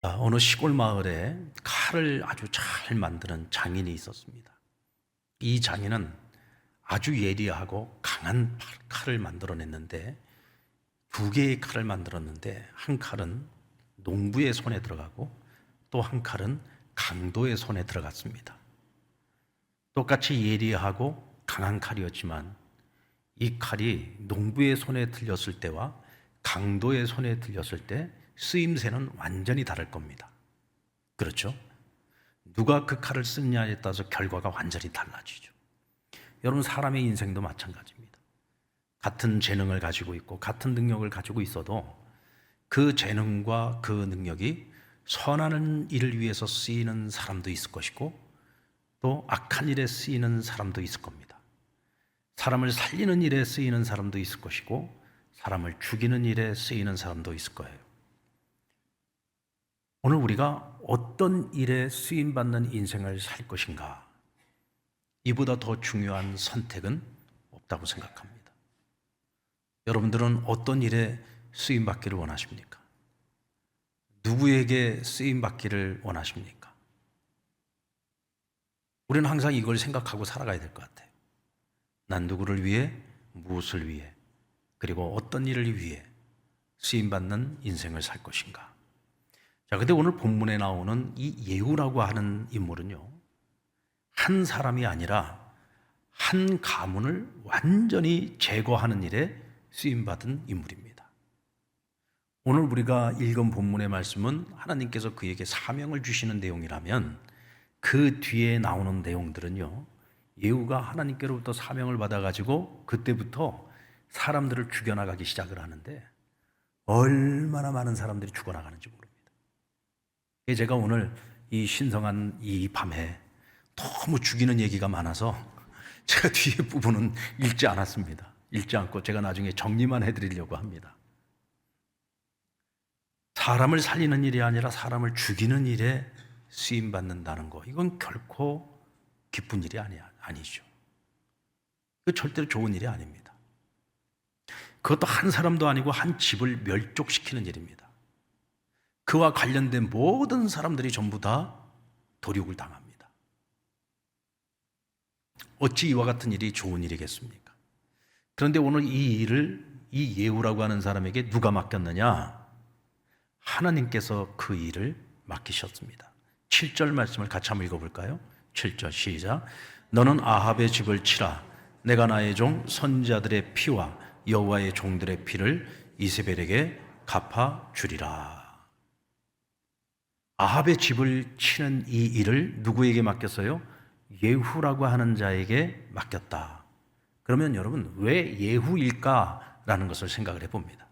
어느 시골 마을에 칼을 아주 잘 만드는 장인이 있었습니다. 이 장인은 아주 예리하고 강한 칼을 만들어냈는데, 두 개의 칼을 만들었는데 한 칼은 농부의 손에 들어가고 또 한 칼은 강도의 손에 들어갔습니다. 똑같이 예리하고 강한 칼이었지만 이 칼이 농부의 손에 들렸을 때와 강도의 손에 들렸을 때 쓰임새는 완전히 다를 겁니다. 그렇죠? 누가 그 칼을 쓰느냐에 따라서 결과가 완전히 달라지죠. 여러분, 사람의 인생도 마찬가지입니다. 같은 재능을 가지고 있고 같은 능력을 가지고 있어도 그 재능과 그 능력이 선한 일을 위해서 쓰이는 사람도 있을 것이고 또 악한 일에 쓰이는 사람도 있을 겁니다. 사람을 살리는 일에 쓰이는 사람도 있을 것이고 사람을 죽이는 일에 쓰이는 사람도 있을 거예요. 오늘 우리가 어떤 일에 쓰임받는 인생을 살 것인가, 이보다 더 중요한 선택은 없다고 생각합니다. 여러분들은 어떤 일에 쓰임받기를 원하십니까? 누구에게 쓰임받기를 원하십니까? 우리는 항상 이걸 생각하고 살아가야 될 것 같아요. 난 누구를 위해, 무엇을 위해, 그리고 어떤 일을 위해 쓰임받는 인생을 살 것인가. 자, 근데 오늘 본문에 나오는 이 예후라고 하는 인물은요, 한 사람이 아니라 한 가문을 완전히 제거하는 일에 쓰임받은 인물입니다. 오늘 우리가 읽은 본문의 말씀은 하나님께서 그에게 사명을 주시는 내용이라면 그 뒤에 나오는 내용들은요, 예후가 하나님께로부터 사명을 받아가지고 그때부터 사람들을 죽여나가기 시작을 하는데 얼마나 많은 사람들이 죽어나가는지 모릅니다. 제가 오늘 이 신성한 이 밤에 너무 죽이는 얘기가 많아서 제가 뒤에 부분은 읽지 않았습니다. 읽지 않고 제가 나중에 정리만 해드리려고 합니다. 사람을 살리는 일이 아니라 사람을 죽이는 일에 쓰임받는다는 거, 이건 결코 기쁜 일이 아니죠. 그 절대로 좋은 일이 아닙니다. 그것도 한 사람도 아니고 한 집을 멸족시키는 일입니다. 그와 관련된 모든 사람들이 전부 다 도륙을 당합니다. 어찌 이와 같은 일이 좋은 일이겠습니까? 그런데 오늘 이 일을 이 예후라고 하는 사람에게 누가 맡겼느냐? 하나님께서 그 일을 맡기셨습니다. 7절 말씀을 같이 한번 읽어볼까요? 7절 시작. 너는 아합의 집을 치라. 내가 나의 종 선지자들의 피와 여호와의 종들의 피를 이세벨에게 갚아주리라. 아합의 집을 치는 이 일을 누구에게 맡겼어요? 예후라고 하는 자에게 맡겼다. 그러면 여러분, 왜 예후일까라는 것을 생각을 해봅니다.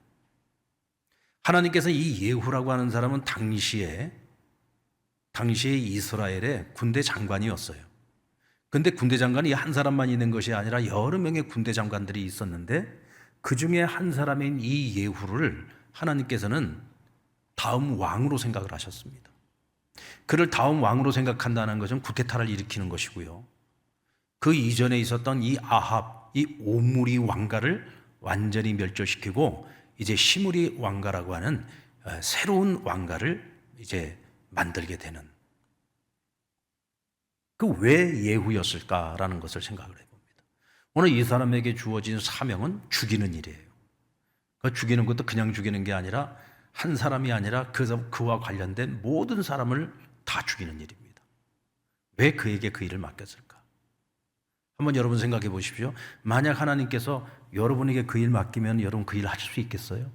하나님께서 이 예후라고 하는 사람은 당시에 이스라엘의 군대 장관이었어요. 근데 군대 장관이 한 사람만 있는 것이 아니라 여러 명의 군대 장관들이 있었는데 그 중에 한 사람인 이 예후를 하나님께서는 다음 왕으로 생각을 하셨습니다. 그를 다음 왕으로 생각한다는 것은 쿠데타를 일으키는 것이고요. 그 이전에 있었던 이 아합, 이 오므리 왕가를 완전히 멸절시키고 이제 시므리 왕가라고 하는 새로운 왕가를 이제 만들게 되는, 그 왜 예후였을까라는 것을 생각을 해봅니다. 오늘 이 사람에게 주어진 사명은 죽이는 일이에요. 그 죽이는 것도 그냥 죽이는 게 아니라 한 사람이 아니라 그와 관련된 모든 사람을 다 죽이는 일입니다. 왜 그에게 그 일을 맡겼을까? 한번 여러분 생각해 보십시오. 만약 하나님께서 여러분에게 그 일 맡기면 여러분 그 일 하실 수 있겠어요?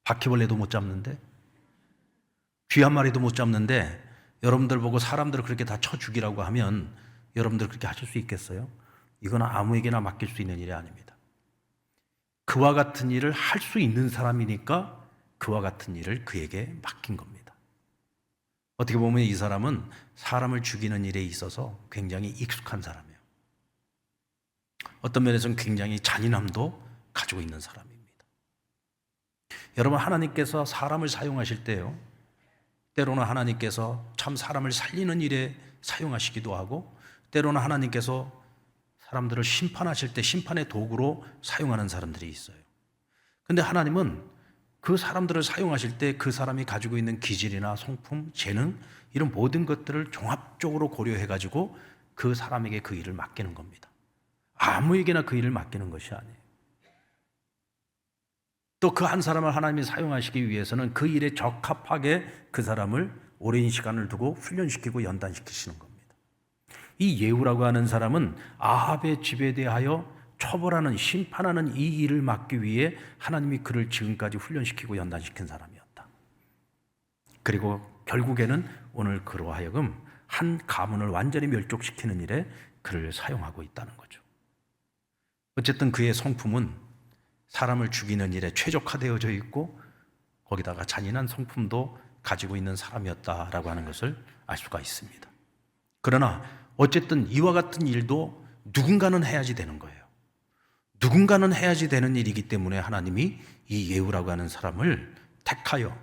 바퀴벌레도 못 잡는데, 쥐 한 마리도 못 잡는데 여러분들 보고 사람들을 그렇게 다 쳐 죽이라고 하면 여러분들 그렇게 하실 수 있겠어요? 이건 아무에게나 맡길 수 있는 일이 아닙니다. 그와 같은 일을 할 수 있는 사람이니까 그와 같은 일을 그에게 맡긴 겁니다. 어떻게 보면 이 사람은 사람을 죽이는 일에 있어서 굉장히 익숙한 사람이에요. 어떤 면에서는 굉장히 잔인함도 가지고 있는 사람입니다. 여러분, 하나님께서 사람을 사용하실 때요, 때로는 하나님께서 참 사람을 살리는 일에 사용하시기도 하고 때로는 하나님께서 사람들을 심판하실 때 심판의 도구로 사용하는 사람들이 있어요. 그런데 하나님은 그 사람들을 사용하실 때 그 사람이 가지고 있는 기질이나 성품, 재능 이런 모든 것들을 종합적으로 고려해 가지고 그 사람에게 그 일을 맡기는 겁니다. 아무에게나 그 일을 맡기는 것이 아니에요. 또 그 한 사람을 하나님이 사용하시기 위해서는 그 일에 적합하게 그 사람을 오랜 시간을 두고 훈련시키고 연단시키시는 겁니다. 이 예후라고 하는 사람은 아합의 집에 대하여 처벌하는, 심판하는 이 일을 맡기 위해 하나님이 그를 지금까지 훈련시키고 연단시킨 사람이었다. 그리고 결국에는 오늘 그로 하여금 한 가문을 완전히 멸족시키는 일에 그를 사용하고 있다는 거죠. 어쨌든 그의 성품은 사람을 죽이는 일에 최적화되어져 있고 거기다가 잔인한 성품도 가지고 있는 사람이었다라고 하는 것을 알 수가 있습니다. 그러나 어쨌든 이와 같은 일도 누군가는 해야지 되는 거예요. 누군가는 해야지 되는 일이기 때문에 하나님이 이 예후라고 하는 사람을 택하여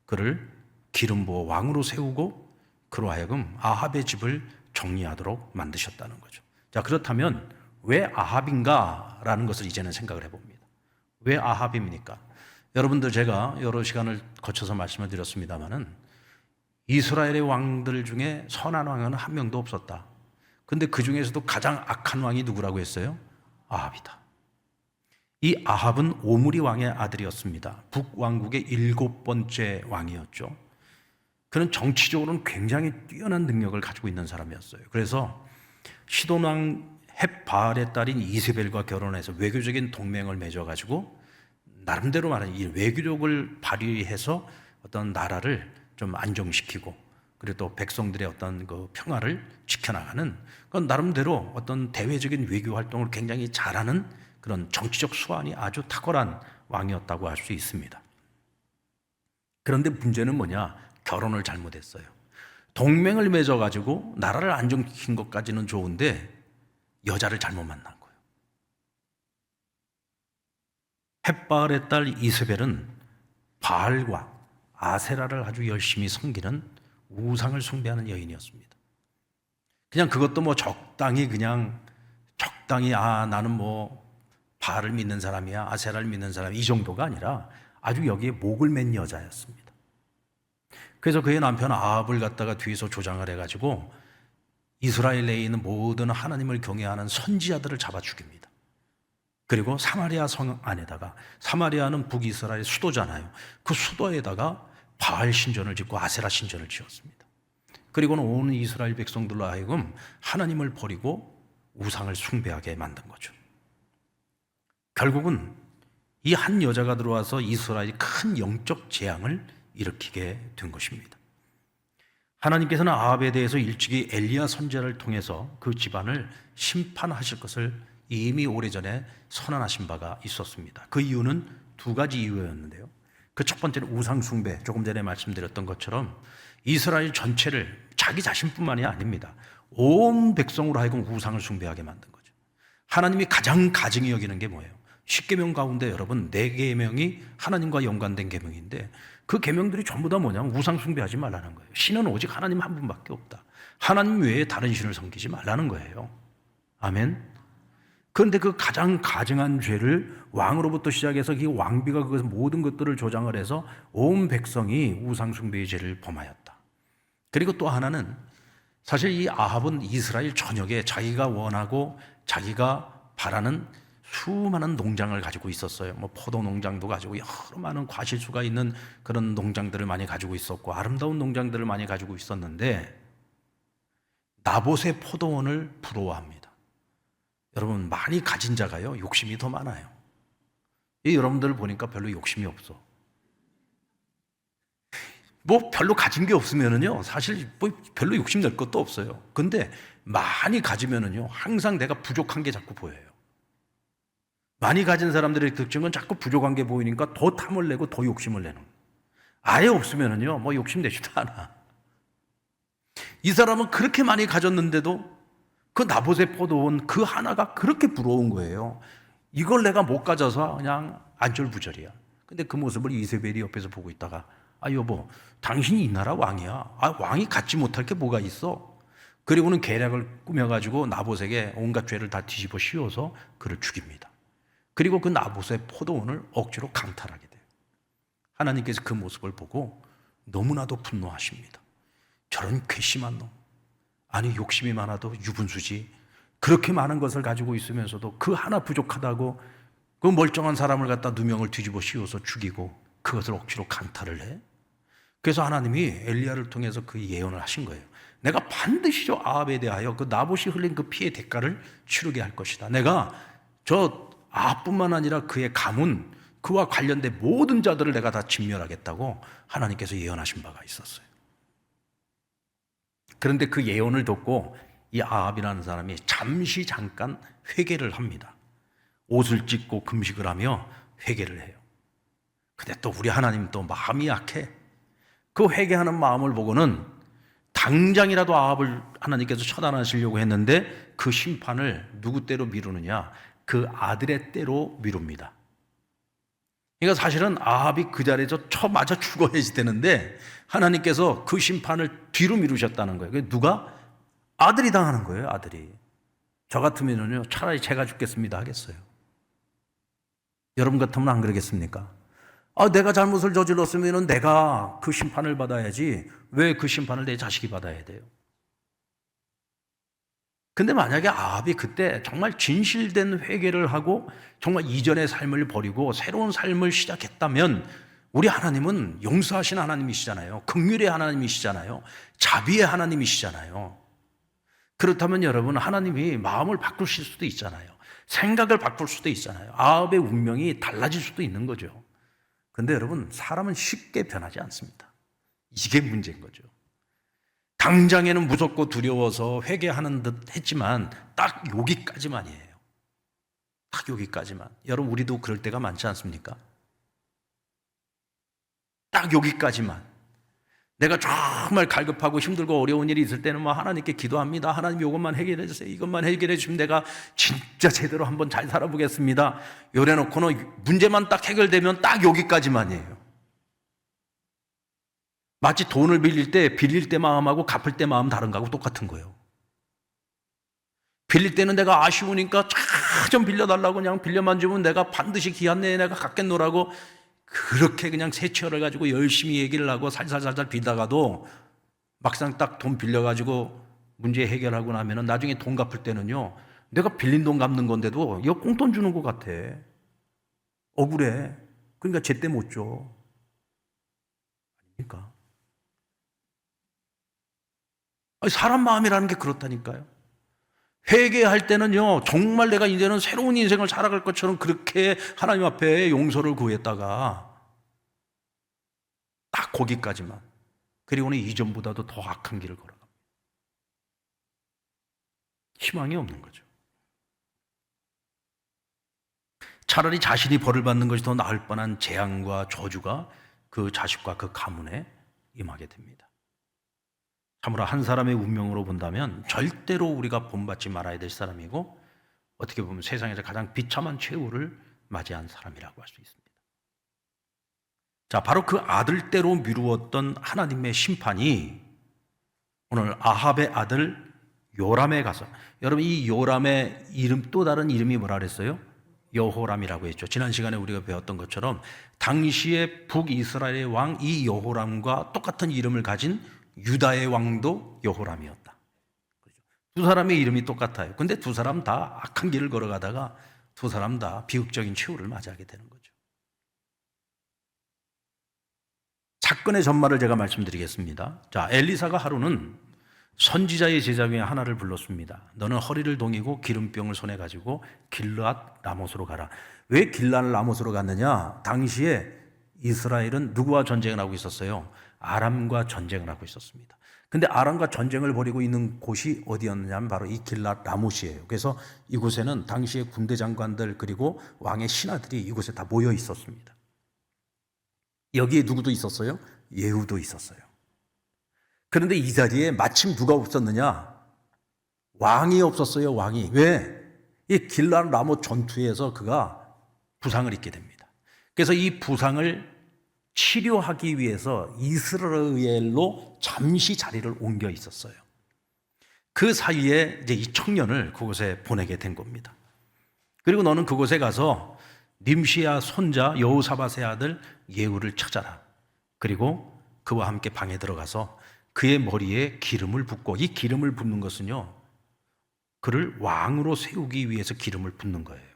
그를 기름 부어 왕으로 세우고 그로 하여금 아합의 집을 정리하도록 만드셨다는 거죠. 자, 그렇다면 왜 아합인가라는 것을 이제는 생각을 해봅니다. 왜 아합입니까? 여러분들 제가 여러 시간을 거쳐서 말씀을 드렸습니다마는 이스라엘의 왕들 중에 선한 왕은 한 명도 없었다. 근데 그 중에서도 가장 악한 왕이 누구라고 했어요? 아합이다. 이 아합은 오므리 왕의 아들이었습니다. 북왕국의 7번째 왕이었죠. 그는 정치적으로는 굉장히 뛰어난 능력을 가지고 있는 사람이었어요. 그래서 시돈왕 햇바알의 딸인 이세벨과 결혼해서 외교적인 동맹을 맺어가지고 나름대로 말하는 이 외교력을 발휘해서 어떤 나라를 좀 안정시키고 그리고 또 백성들의 어떤 그 평화를 지켜나가는 그건 나름대로 어떤 대외적인 외교 활동을 굉장히 잘하는 그런 정치적 수완이 아주 탁월한 왕이었다고 할 수 있습니다. 그런데 문제는 뭐냐? 결혼을 잘못했어요. 동맹을 맺어가지고 나라를 안정시킨 것까지는 좋은데 여자를 잘못 만난 거예요. 햇바알의 딸 이세벨은 바알과 아세라를 아주 열심히 섬기는 우상을 숭배하는 여인이었습니다. 그냥 그것도 뭐 적당히 나는 뭐 바알을 믿는 사람이야, 아세라를 믿는 사람 이 정도가 아니라 아주 여기에 목을 맨 여자였습니다. 그래서 그의 남편 아합을 갖다가 뒤에서 조장을 해가지고 이스라엘 내에 있는 모든 하나님을 경외하는 선지자들을 잡아 죽입니다. 그리고 사마리아 성 안에다가, 사마리아는 북이스라엘 수도잖아요. 그 수도에다가 바알 신전을 짓고 아세라 신전을 지었습니다. 그리고는 온 이스라엘 백성들로 하여금 하나님을 버리고 우상을 숭배하게 만든 거죠. 결국은 이 한 여자가 들어와서 이스라엘이 큰 영적 재앙을 일으키게 된 것입니다. 하나님께서는 아합에 대해서 일찍이 엘리야 선지자를 통해서 그 집안을 심판하실 것을 이미 오래전에 선언하신 바가 있었습니다. 그 이유는 두 가지 이유였는데요. 그 첫 번째는 우상 숭배, 조금 전에 말씀드렸던 것처럼 이스라엘 전체를 자기 자신뿐만이 아닙니다. 온 백성으로 하여금 우상을 숭배하게 만든 거죠. 하나님이 가장 가증히 여기는 게 뭐예요? 10계명 가운데 여러분 4계명이 하나님과 연관된 계명인데 그 계명들이 전부 다 뭐냐면 우상 숭배하지 말라는 거예요. 신은 오직 하나님 한 분밖에 없다. 하나님 외에 다른 신을 섬기지 말라는 거예요. 아멘. 그런데 그 가장 가증한 죄를 왕으로부터 시작해서 이 왕비가 그 모든 것들을 조장을 해서 온 백성이 우상 숭배의 죄를 범하였다. 그리고 또 하나는 사실 이 아합은 이스라엘 전역에 자기가 원하고 자기가 바라는 수많은 농장을 가지고 있었어요. 뭐 포도 농장도 가지고 여러 많은 과실수가 있는 그런 농장들을 많이 가지고 있었고 아름다운 농장들을 많이 가지고 있었는데 나봇의 포도원을 부러워합니다. 여러분 많이 가진 자가요 욕심이 더 많아요. 여러분들을 보니까 별로 욕심이 없어. 뭐 별로 가진 게 없으면은요 사실 뭐 별로 욕심 낼 것도 없어요. 근데 많이 가지면은요 항상 내가 부족한 게 자꾸 보여요. 많이 가진 사람들의 특징은 자꾸 부족한 게 보이니까 더 탐을 내고 더 욕심을 내는 거예요. 아예 없으면은요 뭐 욕심 내지도 않아. 이 사람은 그렇게 많이 가졌는데도 그 나봇의 포도원 그 하나가 그렇게 부러운 거예요. 이걸 내가 못 가져서 그냥 안절부절이야. 근데 그 모습을 이세벨이 옆에서 보고 있다가 아 여보 당신이 이 나라 왕이야. 아 왕이 갖지 못할 게 뭐가 있어. 그리고는 계략을 꾸며가지고 나봇에게 온갖 죄를 다 뒤집어 씌워서 그를 죽입니다. 그리고 그 나봇의 포도원을 억지로 강탈하게 돼요. 하나님께서 그 모습을 보고 너무나도 분노하십니다. 저런 괘씸한 놈, 아니 욕심이 많아도 유분수지, 그렇게 많은 것을 가지고 있으면서도 그 하나 부족하다고 그 멀쩡한 사람을 갖다 누명을 뒤집어 씌워서 죽이고 그것을 억지로 강탈을 해. 그래서 하나님이 엘리야를 통해서 그 예언을 하신 거예요. 내가 반드시 저 아합에 대하여 그 나봇이 흘린 그 피의 대가를 치르게 할 것이다. 내가 저 아합뿐만 아니라 그의 가문, 그와 관련된 모든 자들을 내가 다 진멸하겠다고 하나님께서 예언하신 바가 있었어요. 그런데 그 예언을 듣고 이 아합이라는 사람이 잠깐 회개를 합니다. 옷을 찢고 금식을 하며 회개를 해요. 근데 또 우리 하나님 또 마음이 약해. 그 회개하는 마음을 보고는 당장이라도 아합을 하나님께서 처단하시려고 했는데 그 심판을 누구 때로 미루느냐? 그 아들의 때로 미룹니다. 그러니까 사실은 아합이 그 자리에서 쳐맞아 죽어야지 되는데 하나님께서 그 심판을 뒤로 미루셨다는 거예요. 누가? 아들이 당하는 거예요, 아들이. 저 같으면요, 차라리 제가 죽겠습니다 하겠어요. 여러분 같으면 안 그러겠습니까? 내가 잘못을 저질렀으면 내가 그 심판을 받아야지 왜 그 심판을 내 자식이 받아야 돼요? 근데 만약에 아합이 그때 정말 진실된 회개를 하고 정말 이전의 삶을 버리고 새로운 삶을 시작했다면 우리 하나님은 용서하신 하나님이시잖아요. 긍휼의 하나님이시잖아요. 자비의 하나님이시잖아요. 그렇다면 여러분, 하나님이 마음을 바꾸실 수도 있잖아요. 생각을 바꿀 수도 있잖아요. 아합의 운명이 달라질 수도 있는 거죠. 근데 여러분, 사람은 쉽게 변하지 않습니다. 이게 문제인 거죠. 당장에는 무섭고 두려워서 회개하는 듯 했지만 딱 여기까지만이에요. 딱 여기까지만. 여러분, 우리도 그럴 때가 많지 않습니까? 딱 여기까지만. 내가 정말 갈급하고 힘들고 어려운 일이 있을 때는 하나님께 기도합니다. 하나님 이것만 해결해 주세요. 이것만 해결해 주시면 내가 진짜 제대로 한번 잘 살아보겠습니다. 요래놓고는 문제만 딱 해결되면 딱 여기까지만이에요. 마치 돈을 빌릴 때 마음하고 갚을 때 마음 다른 거하고 똑같은 거예요. 빌릴 때는 내가 아쉬우니까 좀 빌려달라고 그냥 빌려만 주면 내가 반드시 기한 내에 내가 갚겠노라고 그렇게 그냥 세치어를 가지고 열심히 얘기를 하고 살살살살 빌다가도 막상 딱 돈 빌려가지고 문제 해결하고 나면은 나중에 돈 갚을 때는요, 내가 빌린 돈 갚는 건데도 이거 꽁돈 주는 것 같아. 억울해. 그러니까 제때 못 줘. 아닙니까? 사람 마음이라는 게 그렇다니까요. 회개할 때는요, 정말 내가 이제는 새로운 인생을 살아갈 것처럼 그렇게 하나님 앞에 용서를 구했다가 딱 거기까지만. 그리고는 이전보다도 더 악한 길을 걸어갑니다. 희망이 없는 거죠. 차라리 자신이 벌을 받는 것이 더 나을 뻔한 재앙과 저주가 그 자식과 그 가문에 임하게 됩니다. 참으로 한 사람의 운명으로 본다면 절대로 우리가 본받지 말아야 될 사람이고 어떻게 보면 세상에서 가장 비참한 최후를 맞이한 사람이라고 할 수 있습니다. 자, 바로 그 아들대로 미루었던 하나님의 심판이 오늘 아합의 아들 요람에 가서, 여러분 이 요람의 이름, 또 다른 이름이 뭐라 그랬어요? 여호람이라고 했죠. 지난 시간에 우리가 배웠던 것처럼 당시의 북이스라엘의 왕 이 여호람과 똑같은 이름을 가진 유다의 왕도 여호람이었다. 두 사람의 이름이 똑같아요. 근데 두 사람 다 악한 길을 걸어가다가 두 사람 다 비극적인 최후를 맞이하게 되는 거죠. 사건의 전말을 제가 말씀드리겠습니다. 자, 엘리사가 하루는 선지자의 제자 중에 하나를 불렀습니다. 너는 허리를 동이고 기름병을 손에 가지고 길르앗 라못으로 가라. 왜 길르앗 라못으로 갔느냐? 당시에 이스라엘은 누구와 전쟁을 하고 있었어요? 아람과 전쟁을 하고 있었습니다. 근데 아람과 전쟁을 벌이고 있는 곳이 어디였느냐면 바로 이 길르앗 라못이에요. 그래서 이곳에는 당시의 군대 장관들 그리고 왕의 신하들이 이곳에 다 모여 있었습니다. 여기에 누구도 있었어요? 예후도 있었어요. 그런데 이 자리에 마침 누가 없었느냐? 왕이 없었어요, 왕이. 왜? 이 길르앗 라못 전투에서 그가 부상을 입게 됩니다. 그래서 이 부상을 치료하기 위해서 이스라엘로 잠시 자리를 옮겨 있었어요. 그 사이에 이제 이 청년을 그곳에 보내게 된 겁니다. 그리고 너는 그곳에 가서 님시야 손자 여호사밧의 아들 예후를 찾아라. 그리고 그와 함께 방에 들어가서 그의 머리에 기름을 붓고, 이 기름을 붓는 것은요, 그를 왕으로 세우기 위해서 기름을 붓는 거예요.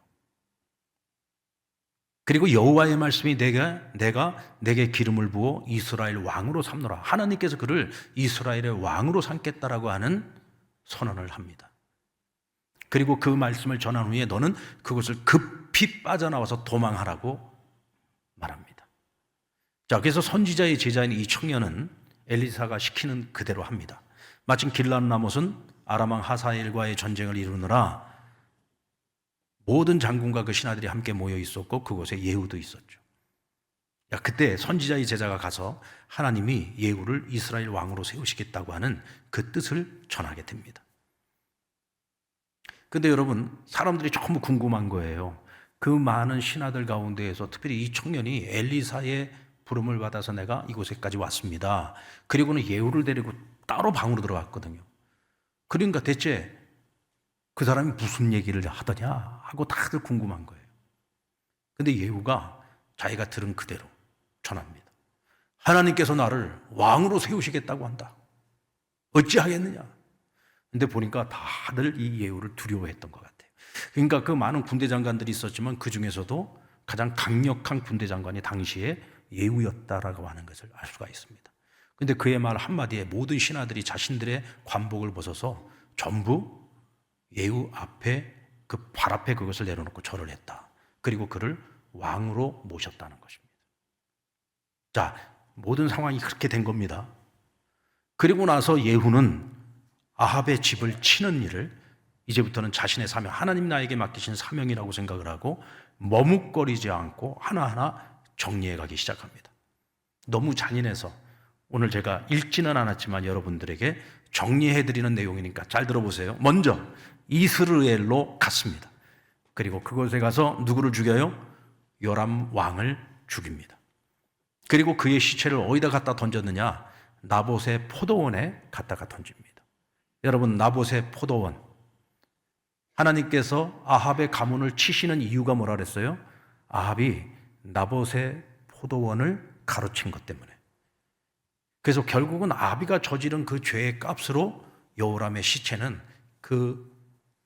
그리고 여호와의 말씀이 내가 내게 기름을 부어 이스라엘 왕으로 삼노라. 하나님께서 그를 이스라엘의 왕으로 삼겠다라고 하는 선언을 합니다. 그리고 그 말씀을 전한 후에 너는 그것을 급히 빠져나와서 도망하라고 말합니다. 자, 그래서 선지자의 제자인 이 청년은 엘리사가 시키는 그대로 합니다. 마침 길랏라못은 아람 왕 하사엘과의 전쟁을 이루느라 모든 장군과 그 신하들이 함께 모여 있었고 그곳에 예후도 있었죠. 그때 선지자의 제자가 가서 하나님이 예후를 이스라엘 왕으로 세우시겠다고 하는 그 뜻을 전하게 됩니다. 근데 여러분, 사람들이 전부 궁금한 거예요. 그 많은 신하들 가운데에서 특별히 이 청년이 엘리사의 부름을 받아서 내가 이곳에까지 왔습니다. 그리고는 예후를 데리고 따로 방으로 들어갔거든요. 그러니까 대체 그 사람이 무슨 얘기를 하더냐 하고 다들 궁금한 거예요. 근데 예후가 자기가 들은 그대로 전합니다. 하나님께서 나를 왕으로 세우시겠다고 한다. 어찌하겠느냐. 근데 보니까 다들 이 예후를 두려워했던 것 같아요. 그러니까 그 많은 군대 장관들이 있었지만 그 중에서도 가장 강력한 군대 장관이 당시에 예후였다라고 하는 것을 알 수가 있습니다. 근데 그의 말 한마디에 모든 신하들이 자신들의 관복을 벗어서 전부 예후 앞에 그 발 앞에 그것을 내려놓고 절을 했다. 그리고 그를 왕으로 모셨다는 것입니다. 자, 모든 상황이 그렇게 된 겁니다. 그리고 나서 예후는 아합의 집을 치는 일을 이제부터는 자신의 사명, 하나님 나에게 맡기신 사명이라고 생각을 하고 머뭇거리지 않고 하나하나 정리해 가기 시작합니다. 너무 잔인해서 오늘 제가 읽지는 않았지만 여러분들에게 정리해드리는 내용이니까 잘 들어보세요. 먼저 이스라엘로 갔습니다. 그리고 그곳에 가서 누구를 죽여요? 요람 왕을 죽입니다. 그리고 그의 시체를 어디다 갖다 던졌느냐? 나봇의 포도원에 갖다가 던집니다. 여러분, 나봇의 포도원, 하나님께서 아합의 가문을 치시는 이유가 뭐라 그랬어요? 아합이 나봇의 포도원을 가로챈 것 때문에. 그래서 결국은 아비가 저지른 그 죄의 값으로 여호람의 시체는 그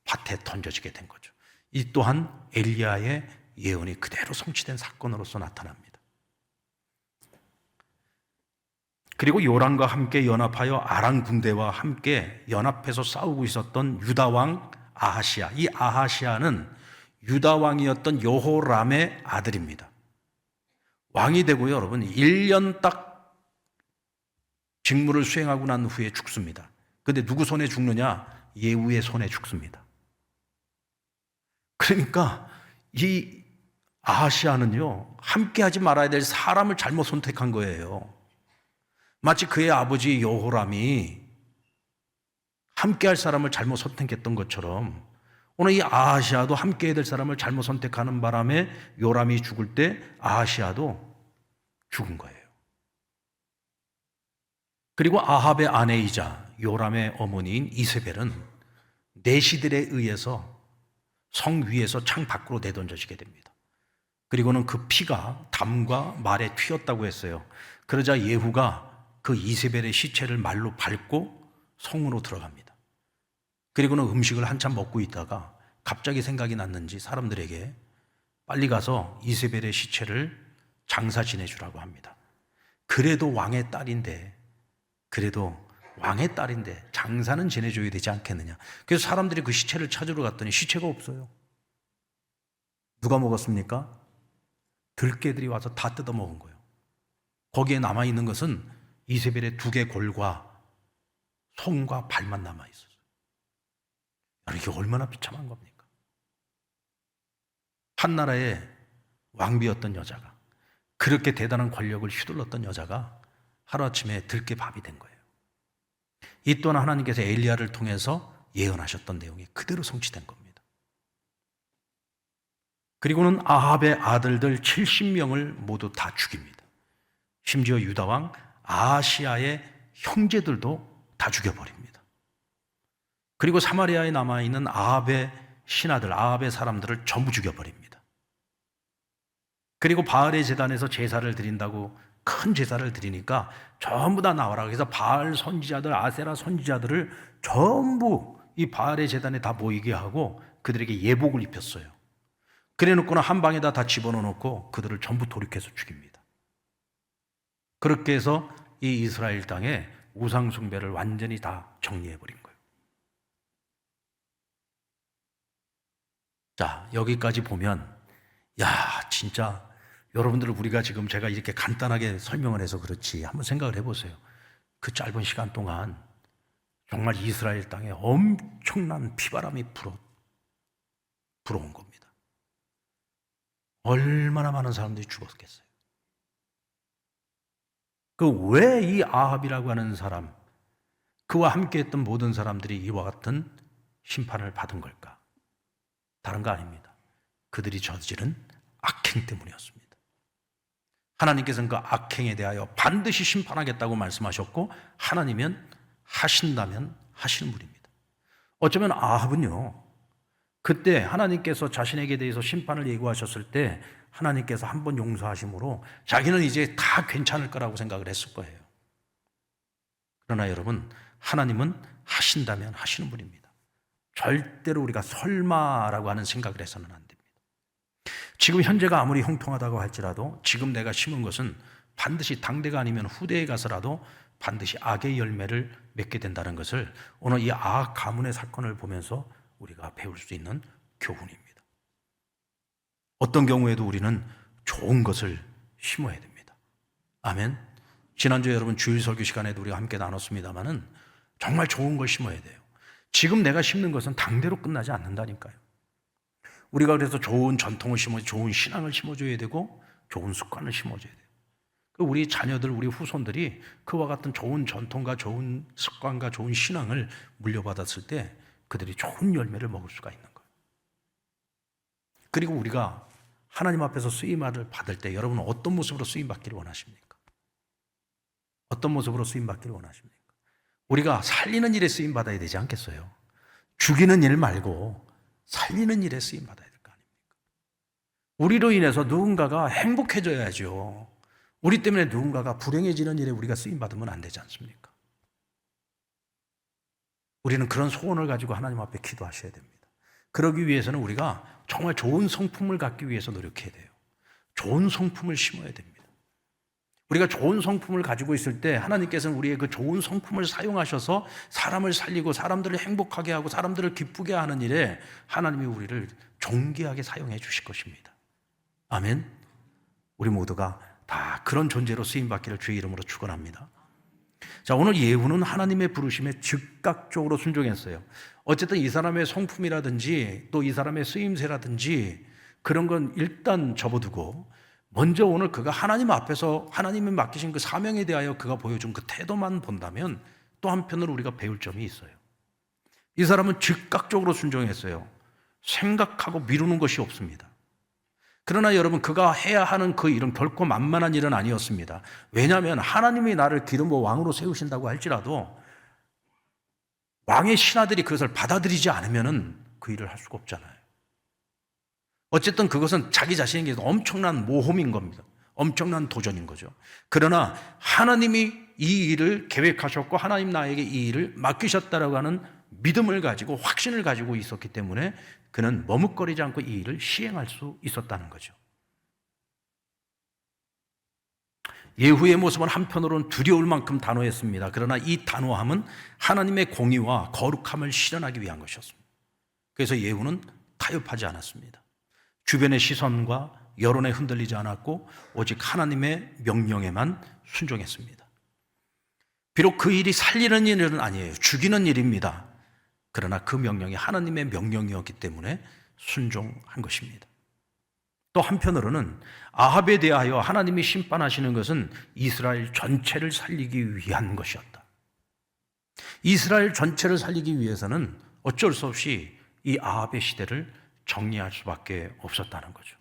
밭에 던져지게 된 거죠. 이 또한 엘리야의 예언이 그대로 성취된 사건으로서 나타납니다. 그리고 요람과 함께 연합하여 아람 군대와 함께 연합해서 싸우고 있었던 유다 왕 아하시야. 이 아하시야는 유다 왕이었던 여호람의 아들입니다. 왕이 되고요, 여러분 1년 딱 직무를 수행하고 난 후에 죽습니다. 근데 누구 손에 죽느냐? 예후의 손에 죽습니다. 그러니까 이 아하시야는요, 함께하지 말아야 될 사람을 잘못 선택한 거예요. 마치 그의 아버지 여호람이 함께할 사람을 잘못 선택했던 것처럼 오늘 이 아하시야도 함께해야 될 사람을 잘못 선택하는 바람에 요람이 죽을 때 아하시야도 죽은 거예요. 그리고 아합의 아내이자 요람의 어머니인 이세벨은 내시들에 의해서 성 위에서 창 밖으로 내던져지게 됩니다. 그리고는 그 피가 담과 말에 튀었다고 했어요. 그러자 예후가 그 이세벨의 시체를 말로 밟고 성으로 들어갑니다. 그리고는 음식을 한참 먹고 있다가 갑자기 생각이 났는지 사람들에게 빨리 가서 이세벨의 시체를 장사 지내주라고 합니다. 그래도 왕의 딸인데 장사는 지내줘야 되지 않겠느냐. 그래서 사람들이 그 시체를 찾으러 갔더니 시체가 없어요. 누가 먹었습니까? 들개들이 와서 다 뜯어먹은 거예요. 거기에 남아있는 것은 이세벨의 2개 골과 손과 발만 남아있었어요. 이게 얼마나 비참한 겁니까? 한나라의 왕비였던 여자가, 그렇게 대단한 권력을 휘둘렀던 여자가 하루아침에 들깨밥이 된 거예요. 이 또한 하나님께서 엘리야를 통해서 예언하셨던 내용이 그대로 성취된 겁니다. 그리고는 아합의 아들들 70명을 모두 다 죽입니다. 심지어 유다왕 아하시야의 형제들도 다 죽여버립니다. 그리고 사마리아에 남아있는 아합의 신하들, 아합의 사람들을 전부 죽여버립니다. 그리고 바알의 제단에서 제사를 드린다고 큰 제사를 드리니까 전부 다 나와라. 그래서 바알 선지자들, 아세라 선지자들을 전부 이 바알의 제단에 다 모이게 하고 그들에게 예복을 입혔어요. 그래놓고는 한 방에다 다 집어넣고 그들을 전부 돌이켜서 죽입니다. 그렇게 해서 이 이스라엘 땅에 우상 숭배를 완전히 다 정리해버린 거예요. 자, 여기까지 보면 야, 진짜 여러분들 우리가 지금 제가 이렇게 간단하게 설명을 해서 그렇지 한번 생각을 해보세요. 그 짧은 시간 동안 정말 이스라엘 땅에 엄청난 피바람이 불어온 겁니다. 얼마나 많은 사람들이 죽었겠어요. 그 왜 이 아합이라고 하는 사람, 그와 함께 했던 모든 사람들이 이와 같은 심판을 받은 걸까? 다른 거 아닙니다. 그들이 저지른 악행 때문이었습니다. 하나님께서는 그 악행에 대하여 반드시 심판하겠다고 말씀하셨고 하나님은 하신다면 하시는 분입니다. 어쩌면 아합은요, 그때 하나님께서 자신에게 대해서 심판을 예고하셨을 때 하나님께서 한 번 용서하심으로 자기는 이제 다 괜찮을 거라고 생각을 했을 거예요. 그러나 여러분, 하나님은 하신다면 하시는 분입니다. 절대로 우리가 설마라고 하는 생각을 해서는 안 됩니다. 지금 현재가 아무리 형통하다고 할지라도 지금 내가 심은 것은 반드시 당대가 아니면 후대에 가서라도 반드시 악의 열매를 맺게 된다는 것을 오늘 이 아합 가문의 사건을 보면서 우리가 배울 수 있는 교훈입니다. 어떤 경우에도 우리는 좋은 것을 심어야 됩니다. 아멘. 지난주에 여러분 주일 설교 시간에도 우리가 함께 나눴습니다마는 정말 좋은 걸 심어야 돼요. 지금 내가 심는 것은 당대로 끝나지 않는다니까요. 우리가 그래서 좋은 전통을 좋은 신앙을 심어줘야 되고 좋은 습관을 심어줘야 돼요. 우리 자녀들, 우리 후손들이 그와 같은 좋은 전통과 좋은 습관과 좋은 신앙을 물려받았을 때 그들이 좋은 열매를 먹을 수가 있는 거예요. 그리고 우리가 하나님 앞에서 쓰임을 받을 때 여러분은 어떤 모습으로 쓰임받기를 원하십니까? 어떤 모습으로 쓰임받기를 원하십니까? 우리가 살리는 일에 쓰임받아야 되지 않겠어요? 죽이는 일 말고 살리는 일에 쓰임받아야 될 거 아닙니까? 우리로 인해서 누군가가 행복해져야죠. 우리 때문에 누군가가 불행해지는 일에 우리가 쓰임받으면 안 되지 않습니까? 우리는 그런 소원을 가지고 하나님 앞에 기도하셔야 됩니다. 그러기 위해서는 우리가 정말 좋은 성품을 갖기 위해서 노력해야 돼요. 좋은 성품을 심어야 됩니다. 우리가 좋은 성품을 가지고 있을 때 하나님께서는 우리의 그 좋은 성품을 사용하셔서 사람을 살리고 사람들을 행복하게 하고 사람들을 기쁘게 하는 일에 하나님이 우리를 존귀하게 사용해 주실 것입니다. 아멘. 우리 모두가 다 그런 존재로 쓰임받기를 주의 이름으로 축원합니다. 자, 오늘 예후는 하나님의 부르심에 즉각적으로 순종했어요. 어쨌든 이 사람의 성품이라든지 또 이 사람의 쓰임새라든지 그런 건 일단 접어두고 먼저 오늘 그가 하나님 앞에서 하나님이 맡기신 그 사명에 대하여 그가 보여준 그 태도만 본다면 또 한편으로 우리가 배울 점이 있어요. 이 사람은 즉각적으로 순종했어요. 생각하고 미루는 것이 없습니다. 그러나 여러분, 그가 해야 하는 그 일은 결코 만만한 일은 아니었습니다. 왜냐하면 하나님이 나를 기름으로 왕으로 세우신다고 할지라도 왕의 신하들이 그것을 받아들이지 않으면 그 일을 할 수가 없잖아요. 어쨌든 그것은 자기 자신에게 엄청난 모험인 겁니다. 엄청난 도전인 거죠. 그러나 하나님이 이 일을 계획하셨고 하나님 나에게 이 일을 맡기셨다라고 하는 믿음을 가지고 확신을 가지고 있었기 때문에 그는 머뭇거리지 않고 이 일을 시행할 수 있었다는 거죠. 예후의 모습은 한편으로는 두려울 만큼 단호했습니다. 그러나 이 단호함은 하나님의 공의와 거룩함을 실현하기 위한 것이었습니다. 그래서 예후는 타협하지 않았습니다. 주변의 시선과 여론에 흔들리지 않았고 오직 하나님의 명령에만 순종했습니다. 비록 그 일이 살리는 일은 아니에요. 죽이는 일입니다. 그러나 그 명령이 하나님의 명령이었기 때문에 순종한 것입니다. 또 한편으로는 아합에 대하여 하나님이 심판하시는 것은 이스라엘 전체를 살리기 위한 것이었다. 이스라엘 전체를 살리기 위해서는 어쩔 수 없이 이 아합의 시대를 정리할 수밖에 없었다는 거죠.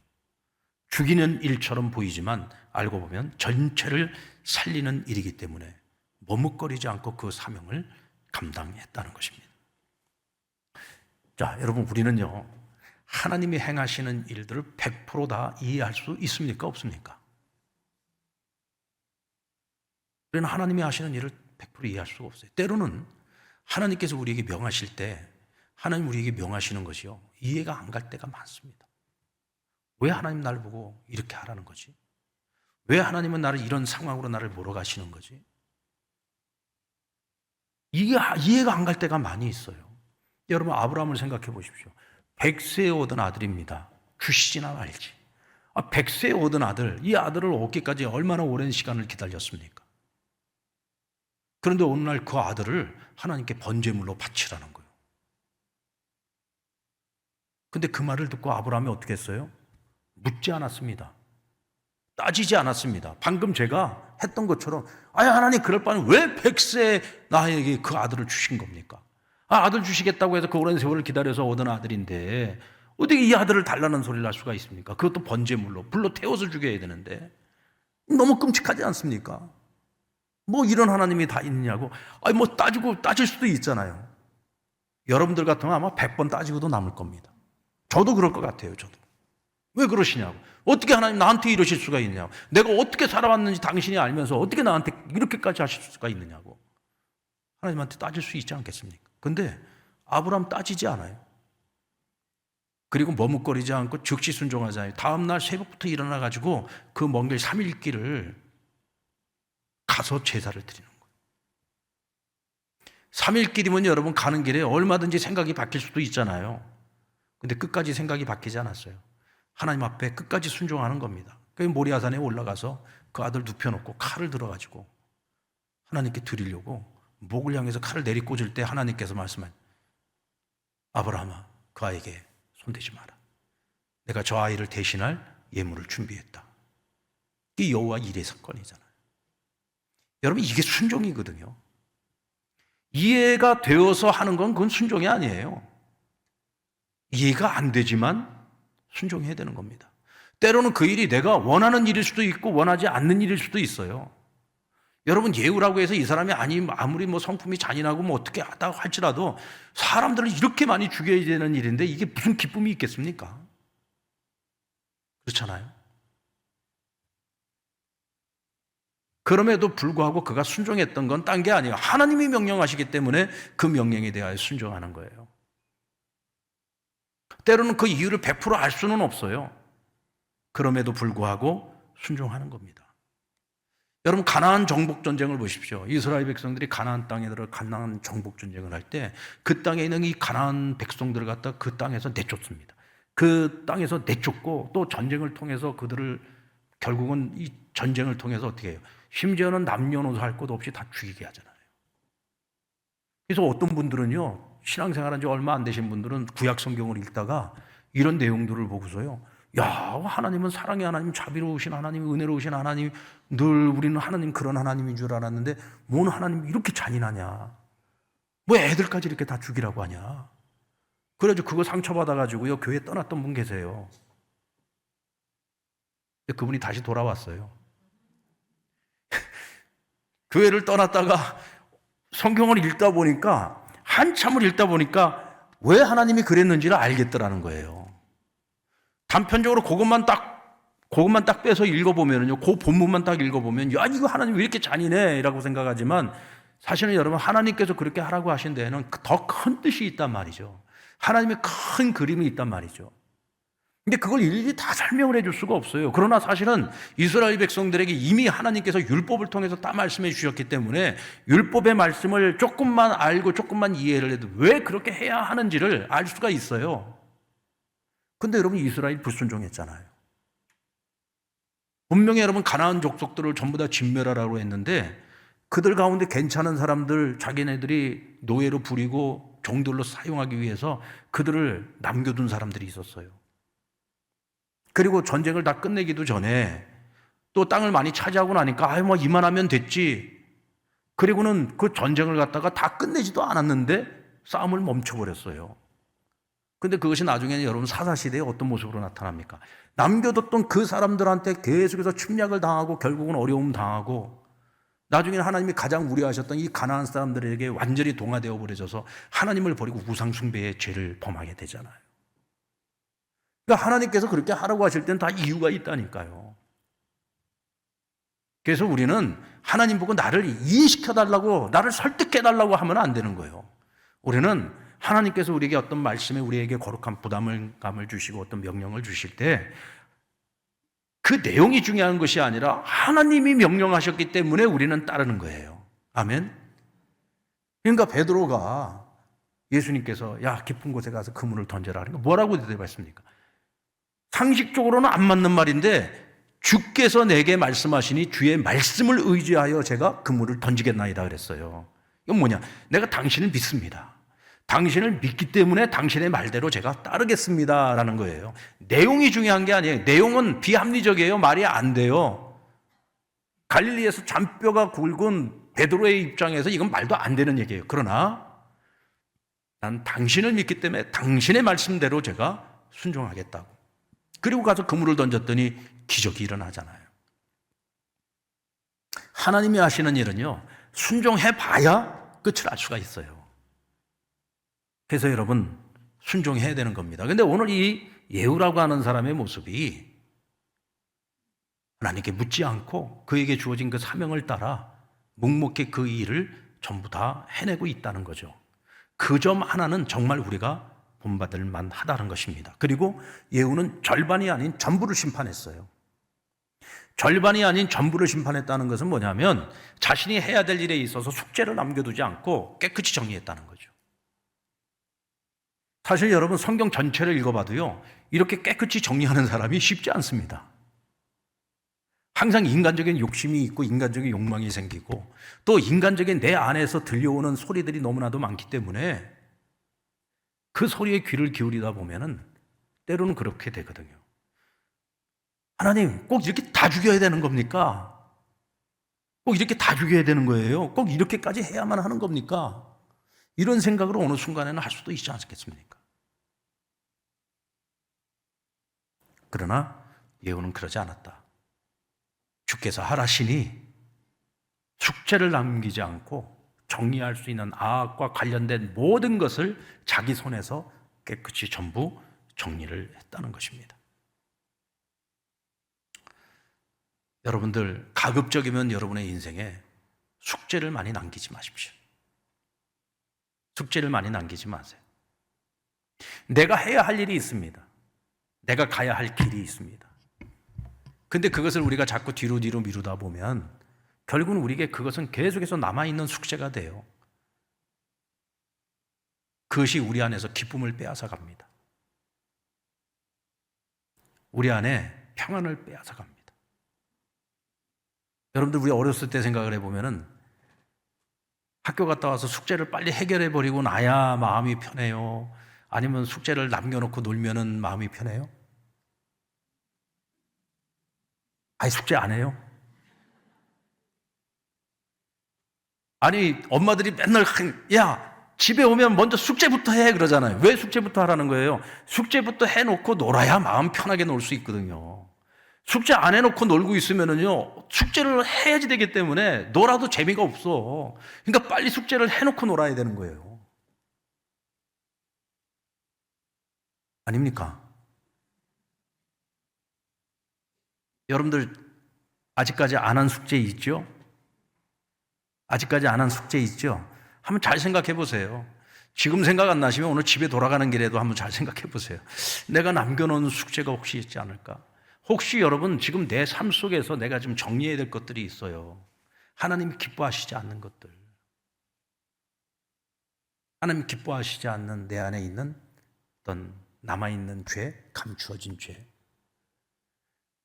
죽이는 일처럼 보이지만 알고 보면 전체를 살리는 일이기 때문에 머뭇거리지 않고 그 사명을 감당했다는 것입니다. 자, 여러분, 우리는요, 하나님이 행하시는 일들을 100%다 이해할 수 있습니까? 없습니까? 우리는 하나님이 하시는 일을 100% 이해할 수가 없어요. 때로는 하나님께서 우리에게 명하실 때 하나님 우리에게 명하시는 것이요, 이해가 안 갈 때가 많습니다. 왜 하나님 나를 보고 이렇게 하라는 거지? 왜 하나님은 나를 이런 상황으로 나를 몰아가시는 거지? 이해가 안 갈 때가 많이 있어요. 여러분, 아브라함을 생각해 보십시오. 100세에 얻은 아들입니다. 주시지나 말지. 100세에 얻은 아들, 이 아들을 얻기까지 얼마나 오랜 시간을 기다렸습니까? 그런데 어느 날 그 아들을 하나님께 번제물로 바치라는 거예요. 근데 그 말을 듣고 아브라함이 어떻게 했어요? 묻지 않았습니다. 따지지 않았습니다. 방금 제가 했던 것처럼, 하나님, 그럴 바는 왜 100세 나에게 그 아들을 주신 겁니까? 아들 주시겠다고 해서 그 오랜 세월을 기다려서 얻은 아들인데 어떻게 이 아들을 달라는 소리를 할 수가 있습니까? 그것도 번제물로 불로 태워서 죽여야 되는데, 너무 끔찍하지 않습니까? 뭐 이런 하나님이 다 있느냐고. 뭐 따질 수도 있잖아요. 여러분들 같으면 아마 100번 따지고도 남을 겁니다. 저도 그럴 것 같아요. 저도. 왜 그러시냐고. 어떻게 하나님 나한테 이러실 수가 있냐고. 내가 어떻게 살아왔는지 당신이 알면서 어떻게 나한테 이렇게까지 하실 수가 있느냐고. 하나님한테 따질 수 있지 않겠습니까? 근데 아브라함 따지지 않아요. 그리고 머뭇거리지 않고 즉시 순종하잖아요. 다음날 새벽부터 일어나가지고 그 먼 길 3일 길을 가서 제사를 드리는 거예요. 3일 길이면 여러분 가는 길에 얼마든지 생각이 바뀔 수도 있잖아요. 근데 끝까지 생각이 바뀌지 않았어요. 하나님 앞에 끝까지 순종하는 겁니다. 그 모리아산에 올라가서 그 아들 눕혀놓고 칼을 들어가지고 하나님께 드리려고 목을 향해서 칼을 내리꽂을 때 하나님께서 말씀한, 아브라함아, 그 아이에게 손대지 마라. 내가 저 아이를 대신할 예물을 준비했다. 이게 여호와 일의 사건이잖아요. 여러분, 이게 순종이거든요. 이해가 되어서 하는 건 그건 순종이 아니에요. 이해가 안 되지만 순종해야 되는 겁니다. 때로는 그 일이 내가 원하는 일일 수도 있고 원하지 않는 일일 수도 있어요. 여러분, 예우라고 해서 이 사람이 아무리 뭐 성품이 잔인하고 뭐 어떻게 하다 할지라도 사람들을 이렇게 많이 죽여야 되는 일인데 이게 무슨 기쁨이 있겠습니까? 그렇잖아요. 그럼에도 불구하고 그가 순종했던 건 딴 게 아니에요. 하나님이 명령하시기 때문에 그 명령에 대하여 순종하는 거예요. 때로는 그 이유를 100% 알 수는 없어요. 그럼에도 불구하고 순종하는 겁니다. 여러분, 가나안 정복 전쟁을 보십시오. 이스라엘 백성들이 가나안 땅에 들어 가나안 정복 전쟁을 할 때 그 땅에 있는 이 가나안 백성들을 갖다 그 땅에서 내쫓습니다. 그 땅에서 내쫓고 또 전쟁을 통해서 그들을 결국은 이 전쟁을 통해서 어떻게 해요? 심지어는 남녀노소 할 것 없이 다 죽이게 하잖아요. 그래서 어떤 분들은요, 신앙생활한 지 얼마 안 되신 분들은 구약 성경을 읽다가 이런 내용들을 보고서요, 야, 하나님은 사랑의 하나님, 자비로우신 하나님, 은혜로우신 하나님, 늘 우리는 하나님 그런 하나님인 줄 알았는데 뭔 하나님이 이렇게 잔인하냐, 뭐 애들까지 이렇게 다 죽이라고 하냐. 그래가지고 그거 상처받아가지고요 교회 떠났던 분 계세요. 근데 그분이 다시 돌아왔어요. 교회를 떠났다가 성경을 읽다 보니까, 한참을 읽다 보니까 왜 하나님이 그랬는지를 알겠더라는 거예요. 단편적으로 그것만 딱 빼서 읽어보면요, 그 본문만 딱 읽어보면, 야, 이거 하나님 왜 이렇게 잔인해? 라고 생각하지만 사실은 여러분, 하나님께서 그렇게 하라고 하신 데에는 더 큰 뜻이 있단 말이죠. 하나님의 큰 그림이 있단 말이죠. 근데 그걸 일일이 다 설명을 해줄 수가 없어요. 그러나 사실은 이스라엘 백성들에게 이미 하나님께서 율법을 통해서 다 말씀해 주셨기 때문에 율법의 말씀을 조금만 알고 조금만 이해를 해도 왜 그렇게 해야 하는지를 알 수가 있어요. 근데 여러분, 이스라엘 불순종했잖아요. 분명히 여러분, 가나안 족속들을 전부 다 진멸하라고 했는데 그들 가운데 괜찮은 사람들, 자기네들이 노예로 부리고 종들로 사용하기 위해서 그들을 남겨둔 사람들이 있었어요. 그리고 전쟁을 다 끝내기도 전에 또 땅을 많이 차지하고 나니까 뭐 이만하면 됐지. 그리고는 그 전쟁을 갖다가 다 끝내지도 않았는데 싸움을 멈춰버렸어요. 근데 그것이 나중에는 여러분 사사시대에 어떤 모습으로 나타납니까? 남겨뒀던 그 사람들한테 계속해서 침략을 당하고 결국은 어려움 당하고, 나중에는 하나님이 가장 우려하셨던 이 가나안 사람들에게 완전히 동화되어 버려져서 하나님을 버리고 우상 숭배의 죄를 범하게 되잖아요. 그러니까 하나님께서 그렇게 하라고 하실 때는 다 이유가 있다니까요. 그래서 우리는 하나님 보고 나를 이해시켜달라고, 나를 설득해달라고 하면 안 되는 거예요. 우리는 하나님께서 우리에게 어떤 말씀에 우리에게 거룩한 부담감을 주시고 어떤 명령을 주실 때 그 내용이 중요한 것이 아니라 하나님이 명령하셨기 때문에 우리는 따르는 거예요. 아멘. 그러니까 베드로가 예수님께서 야 깊은 곳에 가서 그물을 던져라 그러니까 뭐라고 대답했습니까? 상식적으로는 안 맞는 말인데 주께서 내게 말씀하시니 주의 말씀을 의지하여 제가 그물을 던지겠나이다 그랬어요. 이건 뭐냐? 내가 당신을 믿습니다. 당신을 믿기 때문에 당신의 말대로 제가 따르겠습니다라는 거예요. 내용이 중요한 게 아니에요. 내용은 비합리적이에요. 말이 안 돼요. 갈릴리에서 잔뼈가 굵은 베드로의 입장에서 이건 말도 안 되는 얘기예요. 그러나 난 당신을 믿기 때문에 당신의 말씀대로 제가 순종하겠다고. 그리고 가서 그물을 던졌더니 기적이 일어나잖아요. 하나님이 하시는 일은요, 순종해봐야 끝을 알 수가 있어요. 그래서 여러분, 순종해야 되는 겁니다. 근데 오늘 이 예후라고 하는 사람의 모습이 하나님께 묻지 않고 그에게 주어진 그 사명을 따라 묵묵히 그 일을 전부 다 해내고 있다는 거죠. 그 점 하나는 정말 우리가 본받을 만하다는 것입니다. 그리고 예후는 절반이 아닌 전부를 심판했어요. 절반이 아닌 전부를 심판했다는 것은 뭐냐면 자신이 해야 될 일에 있어서 숙제를 남겨두지 않고 깨끗이 정리했다는 거죠. 사실 여러분 성경 전체를 읽어봐도요, 이렇게 깨끗이 정리하는 사람이 쉽지 않습니다. 항상 인간적인 욕심이 있고 인간적인 욕망이 생기고 또 인간적인 내 안에서 들려오는 소리들이 너무나도 많기 때문에 그 소리에 귀를 기울이다 보면은 때로는 그렇게 되거든요. 하나님, 꼭 이렇게 다 죽여야 되는 겁니까? 꼭 이렇게 다 죽여야 되는 거예요? 꼭 이렇게까지 해야만 하는 겁니까? 이런 생각으로 어느 순간에는 할 수도 있지 않겠습니까? 그러나 예후는 그러지 않았다. 주께서 하라시니 숙제를 남기지 않고 정리할 수 있는 악과 관련된 모든 것을 자기 손에서 깨끗이 전부 정리를 했다는 것입니다. 여러분들, 가급적이면 여러분의 인생에 숙제를 많이 남기지 마십시오. 숙제를 많이 남기지 마세요. 내가 해야 할 일이 있습니다. 내가 가야 할 길이 있습니다. 근데 그것을 우리가 자꾸 뒤로 미루다 보면 결국은 우리에게 그것은 계속해서 남아있는 숙제가 돼요. 그것이 우리 안에서 기쁨을 빼앗아 갑니다. 우리 안에 평안을 빼앗아 갑니다. 여러분들, 우리 어렸을 때 생각을 해보면은 학교 갔다 와서 숙제를 빨리 해결해버리고 나야 마음이 편해요? 아니면 숙제를 남겨놓고 놀면은 마음이 편해요? 아니, 숙제 안 해요? 아니, 엄마들이 맨날 야, 집에 오면 먼저 숙제부터 해 그러잖아요. 왜 숙제부터 하라는 거예요? 숙제부터 해놓고 놀아야 마음 편하게 놀 수 있거든요. 숙제 안 해놓고 놀고 있으면은요, 숙제를 해야지 되기 때문에 놀아도 재미가 없어. 그러니까 빨리 숙제를 해놓고 놀아야 되는 거예요. 아닙니까? 여러분들, 아직까지 안 한 숙제 있죠? 아직까지 안 한 숙제 있죠? 한번 잘 생각해 보세요. 지금 생각 안 나시면 오늘 집에 돌아가는 길에도 한번 잘 생각해 보세요. 내가 남겨놓은 숙제가 혹시 있지 않을까? 혹시 여러분 지금 내 삶 속에서 내가 좀 정리해야 될 것들이 있어요. 하나님이 기뻐하시지 않는 것들. 하나님 기뻐하시지 않는 내 안에 있는 어떤 남아있는 죄, 감추어진 죄.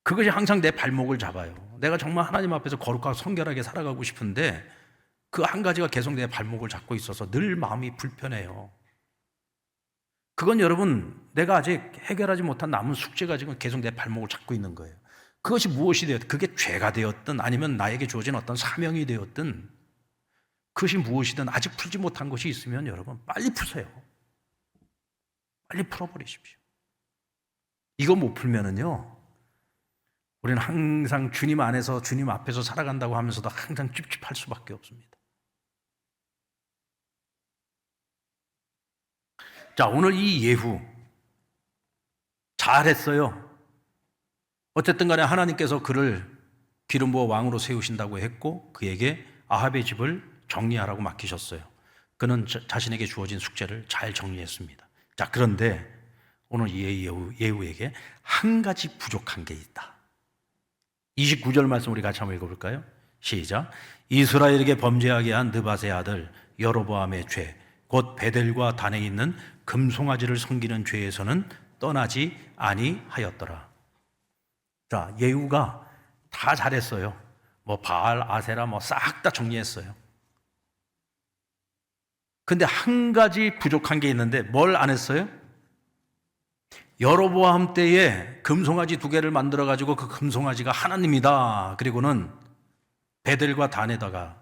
그것이 항상 내 발목을 잡아요. 내가 정말 하나님 앞에서 거룩하고 성결하게 살아가고 싶은데 그 한 가지가 계속 내 발목을 잡고 있어서 늘 마음이 불편해요. 그건 여러분, 내가 아직 해결하지 못한 남은 숙제가 지금 계속 내 발목을 잡고 있는 거예요. 그것이 무엇이 되었든, 그게 죄가 되었든 아니면 나에게 주어진 어떤 사명이 되었든 그것이 무엇이든 아직 풀지 못한 것이 있으면 여러분 빨리 푸세요. 빨리 풀어버리십시오. 이거 못 풀면은요, 우리는 항상 주님 안에서 주님 앞에서 살아간다고 하면서도 항상 찝찝할 수밖에 없습니다. 자, 오늘 이 예후 잘했어요. 어쨌든 간에 하나님께서 그를 기름 부어 왕으로 세우신다고 했고 그에게 아합의 집을 정리하라고 맡기셨어요. 그는 자신에게 주어진 숙제를 잘 정리했습니다. 자, 그런데 오늘 이 예후에게 한 가지 부족한 게 있다. 29절 말씀 우리 같이 한번 읽어볼까요? 시작. 이스라엘에게 범죄하게 한 느밧의 아들 여로보암의 죄, 곧 베델과 단에 있는 금송아지를 섬기는 죄에서는 떠나지 아니하였더라. 자, 예후가 다 잘했어요. 뭐 바알, 아세라 뭐 싹 다 정리했어요. 근데 한 가지 부족한 게 있는데 뭘 안 했어요? 여로보암 때에 금송아지 2개를 만들어 가지고 그 금송아지가 하나님이다. 그리고는 베델과 단에다가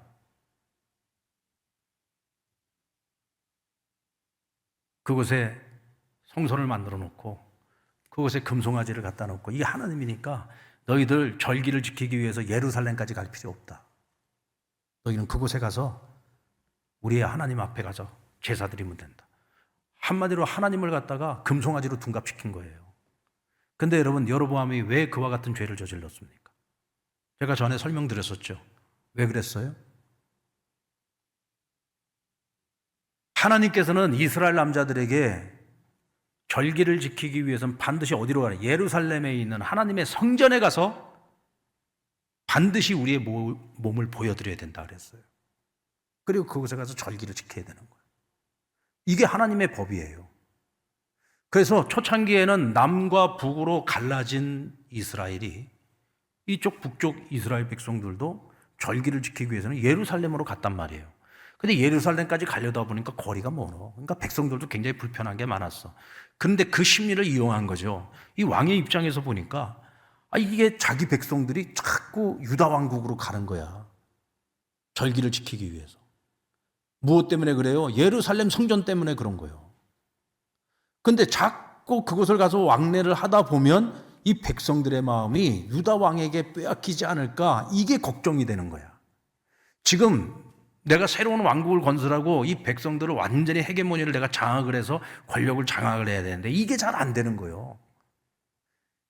그곳에 성소를 만들어 놓고 그곳에 금송아지를 갖다 놓고 이게 하나님이니까 너희들 절기를 지키기 위해서 예루살렘까지 갈 필요 없다. 너희는 그곳에 가서 우리의 하나님 앞에 가서 제사 드리면 된다. 한마디로 하나님을 갖다가 금송아지로 둔갑시킨 거예요. 근데 여러분, 여로보암이 왜 그와 같은 죄를 저질렀습니까? 제가 전에 설명드렸었죠. 왜 그랬어요? 하나님께서는 이스라엘 남자들에게 절기를 지키기 위해서는 반드시 어디로 가라? 예루살렘에 있는 하나님의 성전에 가서 반드시 우리의 몸을 보여드려야 된다 그랬어요. 그리고 그곳에 가서 절기를 지켜야 되는 거예요. 이게 하나님의 법이에요. 그래서 초창기에는 남과 북으로 갈라진 이스라엘이 이쪽 북쪽 이스라엘 백성들도 절기를 지키기 위해서는 예루살렘으로 갔단 말이에요. 근데 예루살렘까지 가려다 보니까 거리가 멀어. 그러니까 백성들도 굉장히 불편한 게 많았어. 그런데 그 심리를 이용한 거죠. 이 왕의 입장에서 보니까 이게 자기 백성들이 자꾸 유다 왕국으로 가는 거야. 절기를 지키기 위해서. 무엇 때문에 그래요? 예루살렘 성전 때문에 그런 거예요. 근데 자꾸 그곳을 가서 왕래를 하다 보면 이 백성들의 마음이 유다 왕에게 빼앗기지 않을까, 이게 걱정이 되는 거야. 지금 내가 새로운 왕국을 건설하고 이 백성들을 완전히 헤게모니를 내가 장악을 해서 권력을 장악을 해야 되는데 이게 잘 안 되는 거예요.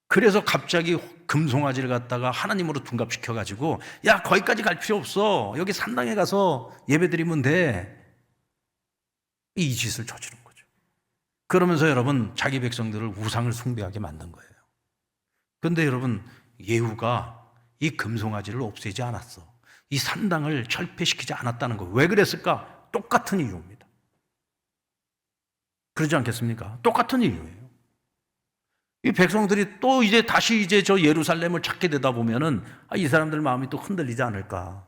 그래서 갑자기 금송아지를 갖다가 하나님으로 둔갑시켜가지고 야, 거기까지 갈 필요 없어. 여기 산당에 가서 예배드리면 돼. 이 짓을 저지른 거죠. 그러면서 여러분, 자기 백성들을 우상을 숭배하게 만든 거예요. 그런데 여러분, 예후가 이 금송아지를 없애지 않았어. 이 산당을 철폐시키지 않았다는 거예요. 왜 그랬을까? 똑같은 이유입니다. 그러지 않겠습니까? 똑같은 이유예요. 이 백성들이 또 다시 저 예루살렘을 찾게 되다 보면은 이 사람들 마음이 또 흔들리지 않을까.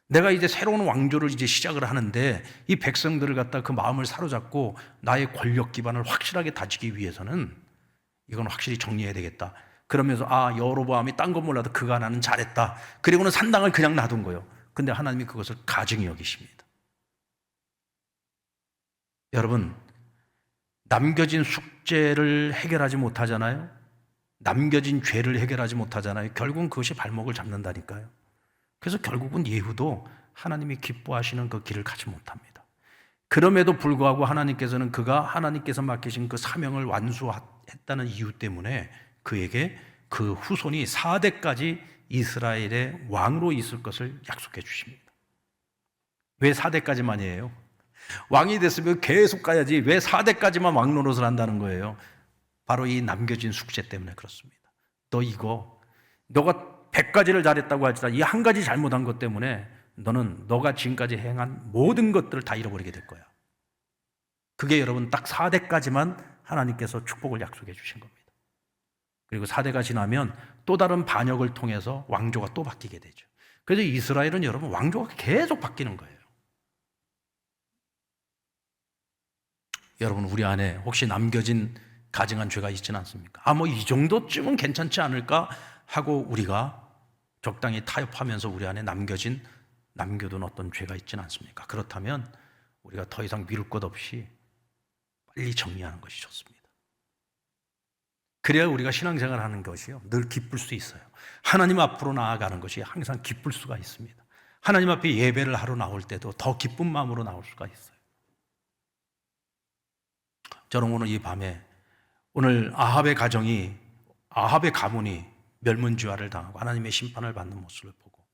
내가 이제 새로운 왕조를 시작을 하는데 이 백성들을 갖다 그 마음을 사로잡고 나의 권력 기반을 확실하게 다지기 위해서는 이건 확실히 정리해야 되겠다. 그러면서 여로보암이 딴 건 몰라도 그가 나는 잘했다. 그리고는 산당을 그냥 놔둔 거예요. 근데 하나님이 그것을 가증히 여기십니다. 여러분, 남겨진 숙제를 해결하지 못하잖아요. 남겨진 죄를 해결하지 못하잖아요. 결국은 그것이 발목을 잡는다니까요. 그래서 결국은 예후도 하나님이 기뻐하시는 그 길을 가지 못합니다. 그럼에도 불구하고 하나님께서는 그가 하나님께서 맡기신 그 사명을 완수했다는 이유 때문에 그에게 그 후손이 4대까지 이스라엘의 왕으로 있을 것을 약속해 주십니다. 왜 4대까지만이에요? 왕이 됐으면 계속 가야지 왜 4대까지만 왕 노릇을 한다는 거예요? 바로 이 남겨진 숙제 때문에 그렇습니다. 너가 100가지를 잘했다고 할지라도 이 한 가지 잘못한 것 때문에 너가 지금까지 행한 모든 것들을 다 잃어버리게 될 거야. 그게 여러분 딱 4대까지만 하나님께서 축복을 약속해 주신 겁니다. 그리고 4대가 지나면 또 다른 반역을 통해서 왕조가 또 바뀌게 되죠. 그래서 이스라엘은 여러분 왕조가 계속 바뀌는 거예요. 여러분, 우리 안에 혹시 남겨진 가증한 죄가 있지는 않습니까? 이 정도쯤은 괜찮지 않을까 하고 우리가 적당히 타협하면서 우리 안에 남겨둔 어떤 죄가 있지는 않습니까? 그렇다면 우리가 더 이상 미룰 것 없이 빨리 정리하는 것이 좋습니다. 그래야 우리가 신앙생활을 하는 것이요, 늘 기쁠 수 있어요. 하나님 앞으로 나아가는 것이 항상 기쁠 수가 있습니다. 하나님 앞에 예배를 하러 나올 때도 더 기쁜 마음으로 나올 수가 있어요. 저는 오늘 이 밤에 오늘 아합의 가문이 멸문지화를 당하고 하나님의 심판을 받는 모습을 보고,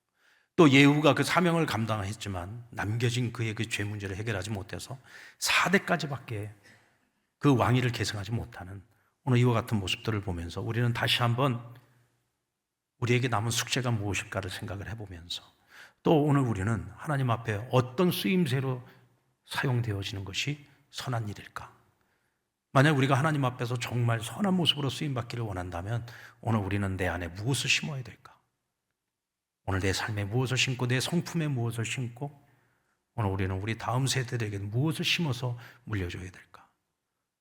또 예후가 그 사명을 감당했지만 남겨진 그의 그 죄 문제를 해결하지 못해서 4대까지밖에 그 왕위를 계승하지 못하는 오늘 이와 같은 모습들을 보면서 우리는 다시 한번 우리에게 남은 숙제가 무엇일까를 생각을 해보면서, 또 오늘 우리는 하나님 앞에 어떤 쓰임새로 사용되어지는 것이 선한 일일까? 만약 우리가 하나님 앞에서 정말 선한 모습으로 쓰임받기를 원한다면 오늘 우리는 내 안에 무엇을 심어야 될까? 오늘 내 삶에 무엇을 심고 내 성품에 무엇을 심고 오늘 우리는 우리 다음 세대들에게 무엇을 심어서 물려줘야 될까?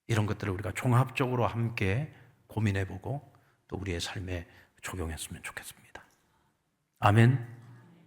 이런 것들을 우리가 종합적으로 함께 고민해보고 또 우리의 삶에 적용했으면 좋겠습니다. 아멘.